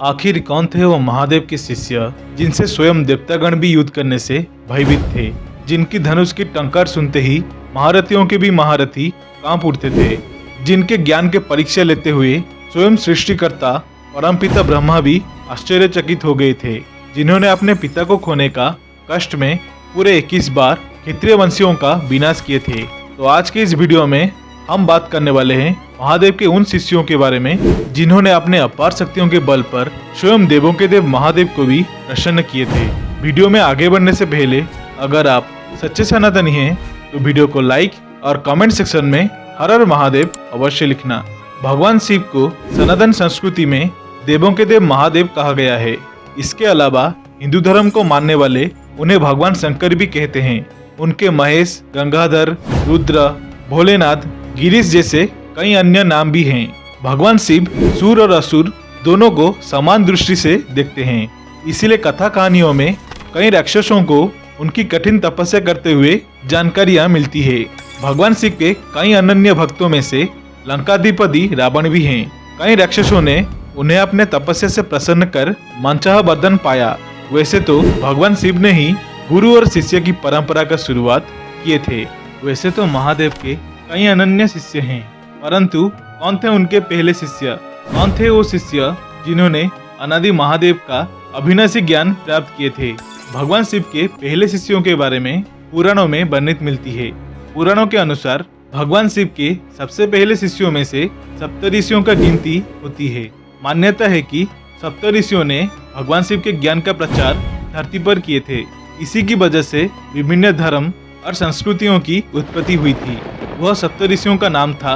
आखिर कौन थे वो महादेव के शिष्य जिनसे स्वयं देवतागण भी युद्ध करने से भयभीत थे, जिनकी धनुष की टंकार सुनते ही महारथियों के भी महारथी कांप उठते थे, जिनके ज्ञान के परीक्षा लेते हुए स्वयं सृष्टिकर्ता परमपिता ब्रह्मा भी आश्चर्यचकित हो गए थे, जिन्होंने अपने पिता को खोने का कष्ट में पूरे 21 बार क्षत्रिय वंशियों का विनाश किए थे। तो आज के इस वीडियो में हम बात करने वाले हैं महादेव के उन शिष्यों के बारे में जिन्होंने अपने अपार शक्तियों के बल पर स्वयं देवों के देव महादेव को भी प्रसन्न किए थे। वीडियो में आगे बढ़ने से पहले अगर आप सच्चे सनातनी हैं तो वीडियो को लाइक और कमेंट सेक्शन में हर हर महादेव अवश्य लिखना। भगवान शिव को सनातन संस्कृति में देवों के देव महादेव कहा गया है। इसके अलावा हिंदू धर्म को मानने वाले उन्हें भगवान शंकर भी कहते हैं। उनके महेश, गंगाधर, रुद्र, भोलेनाथ, गिरीश जैसे कई अन्य नाम भी हैं। भगवान शिव सुर और असुर दोनों को समान दृष्टि से देखते हैं, इसीलिए कथा कहानियों में कई राक्षसों को उनकी कठिन तपस्या करते हुए जानकारियां मिलती है। भगवान शिव के कई अनन्य भक्तों में से लंकाधिपति रावण भी हैं। कई राक्षसों ने उन्हें अपने तपस्या से प्रसन्न कर मनचाहा वरदान पाया। वैसे तो भगवान शिव ने ही गुरु और शिष्य की परंपरा का शुरुआत किए थे। वैसे तो महादेव के कई अनन्य शिष्य हैं, परंतु कौन थे उनके पहले शिष्य? कौन थे वो शिष्य जिन्होंने अनादि महादेव का अविनाशी ज्ञान प्राप्त किए थे? भगवान शिव के पहले शिष्यों के बारे में पुराणों में वर्णित मिलती है। पुराणों के अनुसार भगवान शिव के सबसे पहले शिष्यों में से सप्तऋषियों का गिनती होती है। मान्यता है कि सप्तऋषियों ने भगवान शिव के ज्ञान का प्रचार धरती पर किए थे। इसी की वजह से विभिन्न धर्म और संस्कृतियों की उत्पत्ति हुई थी। वह सप्तऋषियों का नाम था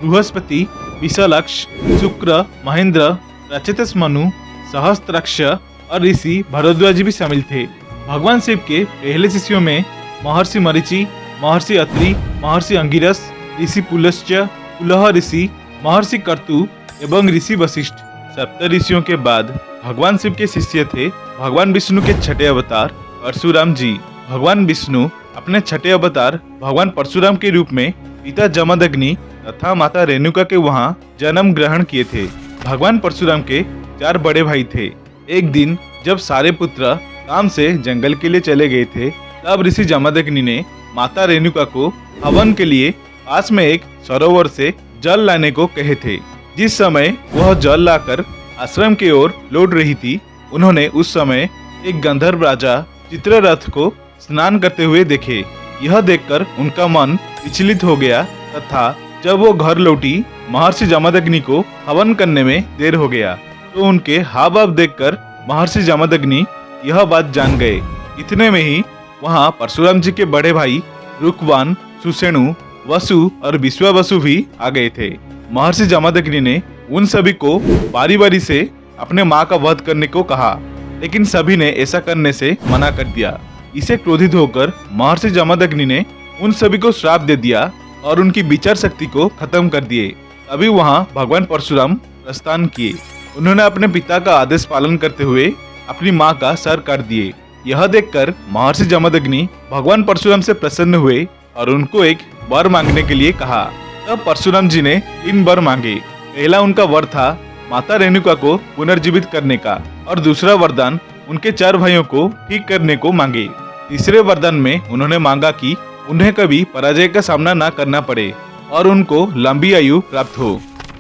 बृहस्पति, विशालक्ष, शुक्र, महेंद्र, रचितस मनु, सहस्त्राक्ष और ऋषि भरद्वाज भी शामिल थे। भगवान शिव के पहले शिष्यों में महर्षि मरीचि, महर्षि अत्रि, महर्षि अंगिरस, ऋषि पुलस्त्य, पुलह ऋषि, महर्षि कर्तु एवं ऋषि वशिष्ठ। सप्तऋषियों के बाद भगवान शिव के शिष्य थे भगवान विष्णु के छठे अवतार परशुराम जी। भगवान विष्णु अपने छठे अवतार भगवान परशुराम के रूप में पिता जमदग्नि तथा माता रेणुका के वहां जन्म ग्रहण किए थे। भगवान परशुराम के 4 बड़े भाई थे। एक दिन जब सारे पुत्र काम से जंगल के लिए चले गए थे, तब ऋषि जमदग्नि ने माता रेणुका को हवन के लिए पास में एक सरोवर से जल लाने को कहे थे। जिस समय वह जल लाकर आश्रम की ओर लौट रही थी, उन्होंने उस समय एक गंधर्व राजा चित्ररथ को स्नान करते हुए देखे। यह देखकर उनका मन विचलित हो गया तथा जब वो घर लौटी, महर्षि जमदग्नि को हवन करने में देर हो गया, तो उनके हाव भाव देखकर महर्षि जमदग्नि यह बात जान गए। इतने में ही वहां परशुराम जी के बड़े भाई रुक्वान, सुषेणु, वसु और विश्वावसु भी आ गए थे। महर्षि जमदग्नि ने उन सभी को बारी बारी से अपने माँ का वध करने को कहा, लेकिन सभी ने ऐसा करने से मना कर दिया। इसे क्रोधित होकर महर्षि जमदग्नि ने उन सभी को श्राप दे दिया और उनकी विचार शक्ति को खत्म कर दिए। तभी वहां भगवान परशुराम प्रस्थान किए। उन्होंने अपने पिता का आदेश पालन करते हुए अपनी माँ का सर काट दिए। यह देखकर महर्षि जमदग्नि भगवान परशुराम से प्रसन्न हुए और उनको एक वर मांगने के लिए कहा। तब परशुराम जी ने 3 वर मांगे। पहला उनका वर था माता रेणुका को पुनर्जीवित करने का और दूसरा वरदान उनके 4 भाइयों को ठीक करने को मांगे। तीसरे वरदान में उन्होंने मांगा कि उन्हें कभी पराजय का सामना न करना पड़े और उनको लंबी आयु प्राप्त हो।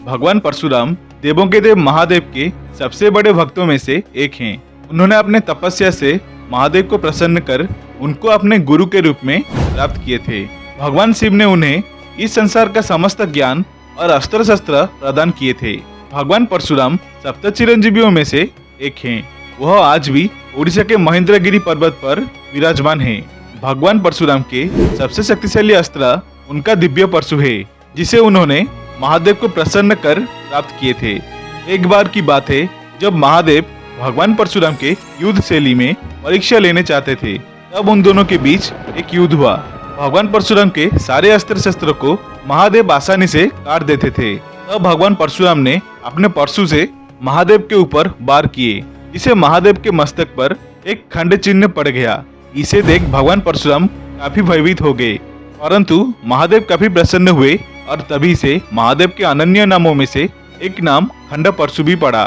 भगवान परशुराम देवों के देव महादेव के सबसे बड़े भक्तों में से एक हैं। उन्होंने अपने तपस्या से महादेव को प्रसन्न कर उनको अपने गुरु के रूप में प्राप्त किए थे। भगवान शिव ने उन्हें इस संसार का समस्त ज्ञान और अस्त्र शस्त्र प्रदान किए थे। भगवान परशुराम सप्त चिरंजीवियों में से एक हैं। वह आज भी उड़ीसा के महेंद्रगिरी पर्वत पर विराजमान हैं। भगवान परशुराम के सबसे शक्तिशाली अस्त्र उनका दिव्य परशु है, जिसे उन्होंने महादेव को प्रसन्न कर प्राप्त किए थे। एक बार की बात है, जब महादेव भगवान परशुराम के युद्ध शैली में परीक्षा लेने चाहते थे, तब उन दोनों के बीच एक युद्ध हुआ। भगवान परशुराम के सारे अस्त्र शस्त्र को महादेव आसानी से काट देते थे। तब भगवान परशुराम ने अपने परशु से महादेव के ऊपर वार किए, जिसे महादेव के मस्तक पर एक खंड चिन्ह पड़ गया। इसे देख भगवान परशुराम काफी भयभीत हो गए, परंतु महादेव काफी प्रसन्न हुए और तभी से महादेव के अनन्य नामों में से एक नाम खंड परशु भी पड़ा।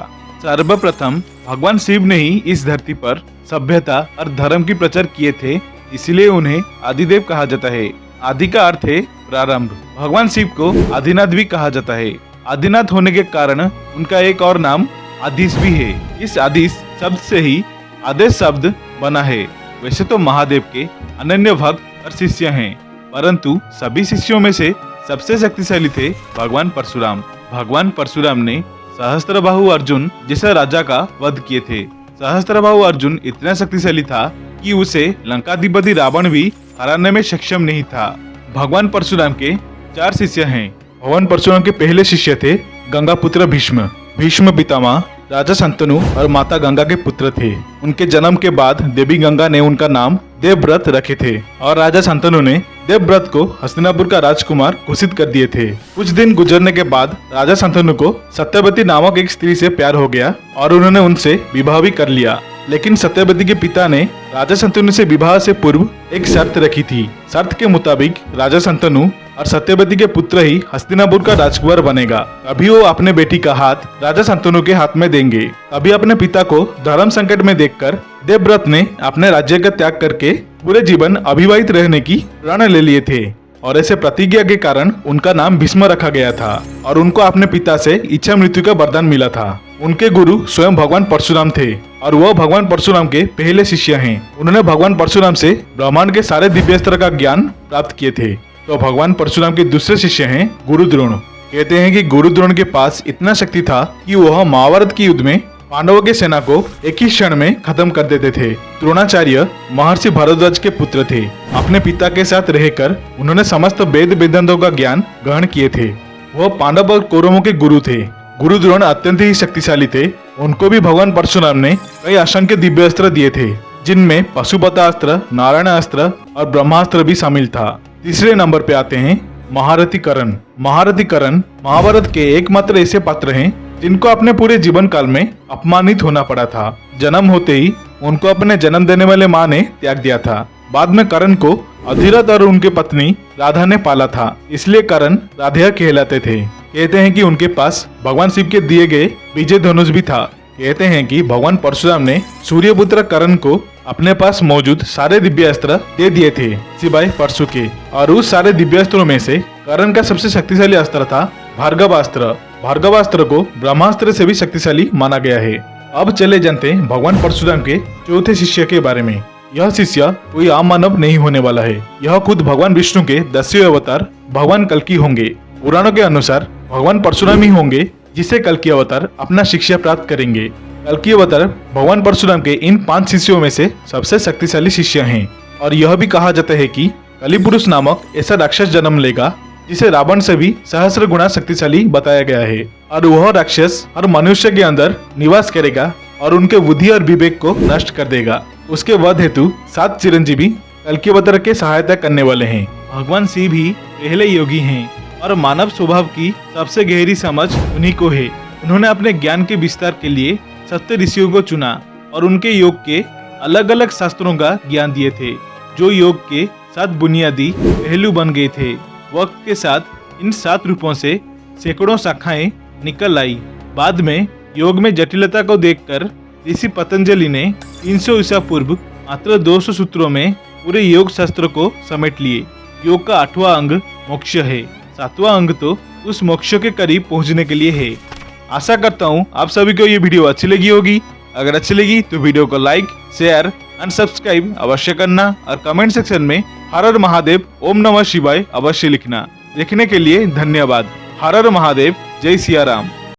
सर्वप्रथम भगवान शिव ने ही इस धरती पर सभ्यता और धर्म की प्रचार किए थे, इसलिए उन्हें आदिदेव कहा जाता है। आदि का अर्थ है प्रारंभ। भगवान शिव को आदिनाथ भी कहा जाता है। आदिनाथ होने के कारण उनका एक और नाम आदिश भी है। इस आदिश शब्द से ही आदेश शब्द बना है। वैसे तो महादेव के अनन्य भक्त और शिष्य हैं, परंतु सभी शिष्यों में से सबसे शक्तिशाली थे भगवान परशुराम। भगवान परशुराम ने सहस्त्रबाहु अर्जुन जैसे राजा का वध किए थे। सहस्त्रबाहु अर्जुन इतना शक्तिशाली था कि उसे लंकाधिपति रावण भी हराने में सक्षम नहीं था। भगवान परशुराम के 4 शिष्य हैं। भगवान परशुराम के पहले शिष्य थे गंगापुत्र भीष्म। भीष्म पितामह राजा शंतनु और माता गंगा के पुत्र थे। उनके जन्म के बाद देवी गंगा ने उनका नाम देवव्रत रखे थे और राजा शंतनु ने देवव्रत को हस्तिनापुर का राजकुमार घोषित कर दिए थे। कुछ दिन गुजरने के बाद राजा शंतनु को सत्यवती नामक एक स्त्री से प्यार हो गया और उन्होंने उनसे विवाह भी कर लिया। लेकिन सत्यवती के पिता ने राजा शंतनु से विवाह से पूर्व एक शर्त रखी थी। शर्त के मुताबिक राजा शंतनु और सत्यवती के पुत्र ही हस्तिनापुर का राजकुमार बनेगा। तभी वो अपने बेटी का हाथ राजा शंतनु के हाथ में देंगे। तभी अपने पिता को धर्म संकट में देखकर देवव्रत ने अपने राज्य का त्याग करके पूरे जीवन अविवाहित रहने की प्रण ले लिए थे और ऐसे प्रतिज्ञा के कारण उनका नाम भीष्म रखा गया था और उनको अपने पिता से इच्छा मृत्यु का वरदान मिला था। उनके गुरु स्वयं भगवान परशुराम थे और वह भगवान परशुराम के पहले शिष्य हैं। उन्होंने भगवान परशुराम से ब्रह्मांड के सारे दिव्यास्त्र का ज्ञान प्राप्त किए थे। तो भगवान परशुराम के दूसरे शिष्य हैं गुरु द्रोण। कहते हैं कि गुरु द्रोण के पास इतना शक्ति था कि वह महाभारत के युद्ध में पांडवों की सेना को एक ही क्षण में खत्म कर देते थे। द्रोणाचार्य महर्षि भारद्वाज के पुत्र थे। अपने पिता के साथ रहकर उन्होंने समस्त वेद वेदांतों का ज्ञान ग्रहण किए थे। वह पांडव और कौरवों के गुरु थे। गुरु द्रोण अत्यंत ही शक्तिशाली थे। उनको भी भगवान परशुराम ने कई असंख्य दिव्य अस्त्र दिए थे, जिनमें पशुपतास्त्र, नारायणास्त्र और ब्रह्मास्त्र भी शामिल था। तीसरे नंबर पे आते हैं महारथी कर्ण। महारथी कर्ण महाभारत के एकमात्र ऐसे पात्र हैं जिनको अपने पूरे जीवन काल में अपमानित होना पड़ा था। जन्म होते ही उनको अपने जन्म देने वाले माँ ने त्याग दिया था। बाद में कर्ण को अधिरथ और उनकी पत्नी राधा ने पाला था, इसलिए कर्ण राधेय कहलाते थे। कहते हैं कि उनके पास भगवान शिव के दिए गए विजय धनुष भी था। कहते हैं कि भगवान परशुराम ने सूर्यपुत्र कर्ण को अपने पास मौजूद सारे दिव्यास्त्र दे दिए थे सिवाय परशु के, और उस सारे दिव्यास्त्रों में से कर्ण का सबसे शक्तिशाली अस्त्र था भार्गवास्त्र। भार्गवास्त्र को ब्रह्मास्त्र से भी शक्तिशाली माना गया है। अब चले जानते हैं भगवान परशुराम के चौथे शिष्य के बारे में। यह शिष्य कोई आम मानव नहीं होने वाला है। यह खुद भगवान विष्णु के 10वें अवतार भगवान कल्कि होंगे। पुराणों के अनुसार भगवान परशुराम ही होंगे जिसे कल्कि अवतार अपना शिक्षा प्राप्त करेंगे। कल्कि अवतार भगवान परशुराम के इन 5 शिष्यों में से सबसे शक्तिशाली शिष्य हैं और यह भी कहा जाता है कि कलिपुरुष नामक ऐसा राक्षस जन्म लेगा जिसे रावण से भी सहस्र गुना शक्तिशाली बताया गया है, और वह राक्षस हर मनुष्य के अंदर निवास करेगा और उनके बुद्धि और विवेक को नष्ट कर देगा। उसके वध हेतु 7 चिरंजीवी कल्कि अवतार के सहायता करने वाले हैं। भगवान शिव ही पहले योगी हैं और मानव स्वभाव की सबसे गहरी समझ उन्हीं को है। उन्होंने अपने ज्ञान के विस्तार के लिए 70 ऋषियों को चुना और उनके योग के अलग अलग शास्त्रों का ज्ञान दिए थे, जो योग के 7 बुनियादी पहलू बन गए थे। वक्त के साथ इन 7 रूपों से सैकड़ों शाखाएं निकल आई। बाद में योग में जटिलता को देखकर ऋषि पतंजलि ने 300 ईसा पूर्व मात्र 200 सूत्रों में पूरे योग शास्त्र को समेट लिए। योग का 8वां अंग मोक्ष है। 7वां अंग तो उस मोक्ष के करीब पहुंचने के लिए है। आशा करता हूँ आप सभी को ये वीडियो अच्छी लगी होगी। अगर अच्छी लगी तो वीडियो को लाइक, शेयर एंड सब्सक्राइब अवश्य करना और कमेंट सेक्शन में हर हर महादेव, ओम नमः शिवाय अवश्य लिखना। देखने के लिए धन्यवाद। हर हर महादेव, जय सिया राम।